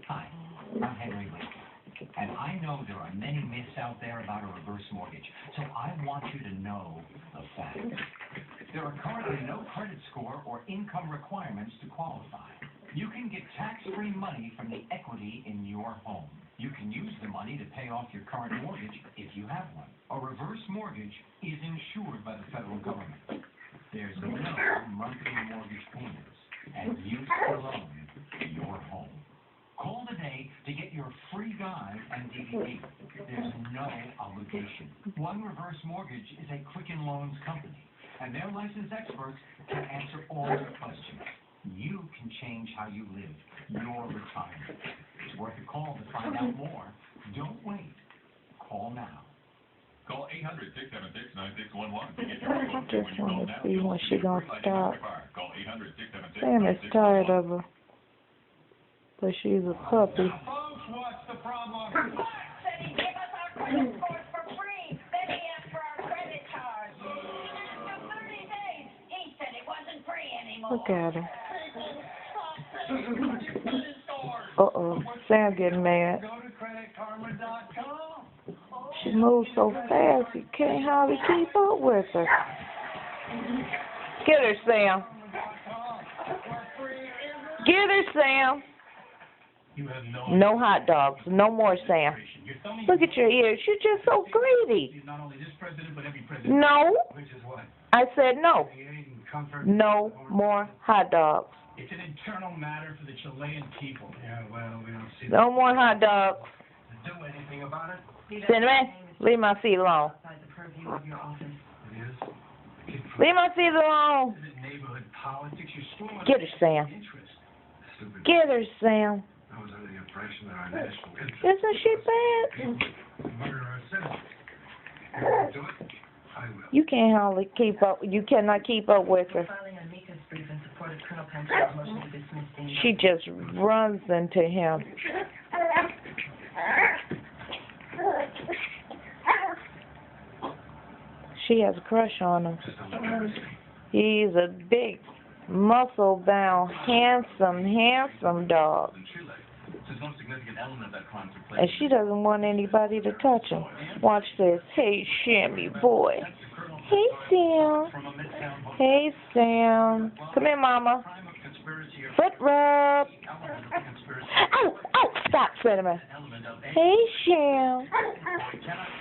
Hi, I'm Henry Lake, and I know there are many myths out there about a reverse mortgage, so I want you to know the facts. There are currently no credit score or income requirements to qualify. You can get tax-free money from the equity in your home. You can use the money to pay off your current mortgage if you have one. A reverse mortgage is insured by the federal government. There's no monthly mortgage payments, and you still own your home. Call today to get your free guide and DVD. There's no obligation. One Reverse Mortgage is a Quicken Loans company, and their licensed experts can answer all your questions. You can change how you live your retirement. It's worth a call to find out more. Don't wait. Call now. Call 800-676-9611 to get your remote. I just want to see when she gonna stop. Call 800-676-9611. Sam is tired of her, but she's a puppy. Now, folks, what's the problem? Said he'd give us our credit scores for free. Then he asked for our credit cards. After 30 days, he said it wasn't free anymore. Look at her. Uh-oh, Sam getting mad. Go to creditkarma.com. She moves so fast, you can't hardly keep up with her. Get her, Sam. Get her, Sam. You have No hot dogs. No more, Sam. Look at your ears. You're just so greedy. Not only this president, but every president. No. Which is what? I said no. Comfort. No more hot dogs. It's an internal matter for the Chilean people. Yeah, well, we don't see No more hot dogs. do anything about it. Cinnamon, leave my feet alone. It is. Leave my feet alone. Is it neighborhood politics? You're screwing Get her, Sam. interest. Stupid. Get her, Sam. I was under the impression that our national interest Isn't she bad? was to murder our citizens. Do it? I will. You can't hardly keep up. You cannot keep up with her. Filing an amicus brief in support of Colonel Penshaw's motion to dismiss the She just runs into him. She has a crush on him. He's a big, muscle-bound, handsome dog. And she doesn't want anybody to touch him. Watch this. Hey, Shammy boy. Hey, Sam. Hey, Sam. Come here, Mama. Foot rub. Ow, ow, stop, Cinnamon. Hey, Sam.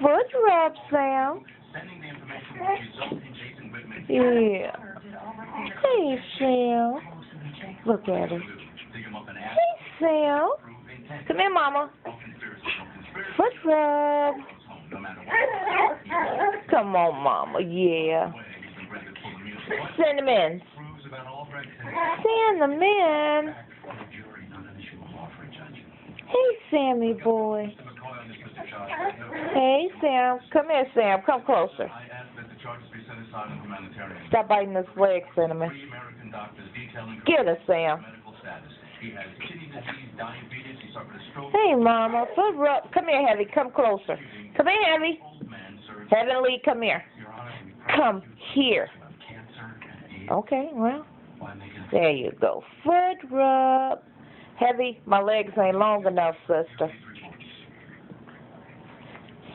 Foot rub, Sam. Yeah. Hey, Sam. Look at her. Hey, Sam. Come here, Mama. Foot rub. Come on, Mama. Yeah. Cinnamon. Cinnamon. Hey, Sammy boy. Hey, Sam. Come here, Sam. Come closer. Stop biting his leg, Cinnamon. Get her, Sam. Hey, Mama. Foot rub. Come here, Heavy. Come closer. Come here, Heavy. Heavenly, come here. Come here. Okay, well, there you go. Foot rub. Heavy, my legs ain't long enough, sister.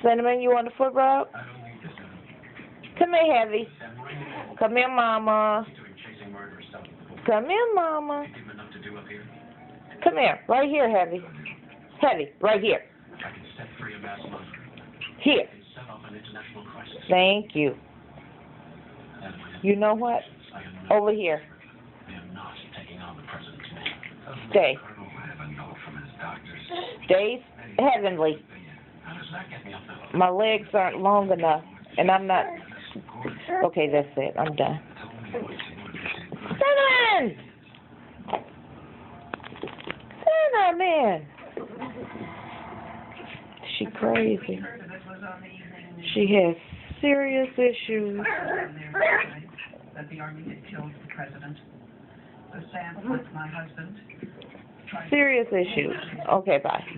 Cinnamon, you want a foot rub? Come here, Heavy. Come here, Mama. Come here, Mama. Come here, right here, Heavy. Heavy, right here. Here. Thank you. You know what? Over here. Stay. Stay heavenly. My legs aren't long enough, and I'm not. Okay, that's it. I'm done. Cinnamon! Cinnamon! She crazy. She has serious issues. that the Army had killed the president. So Sam, my husband, Serious issues. Okay, bye.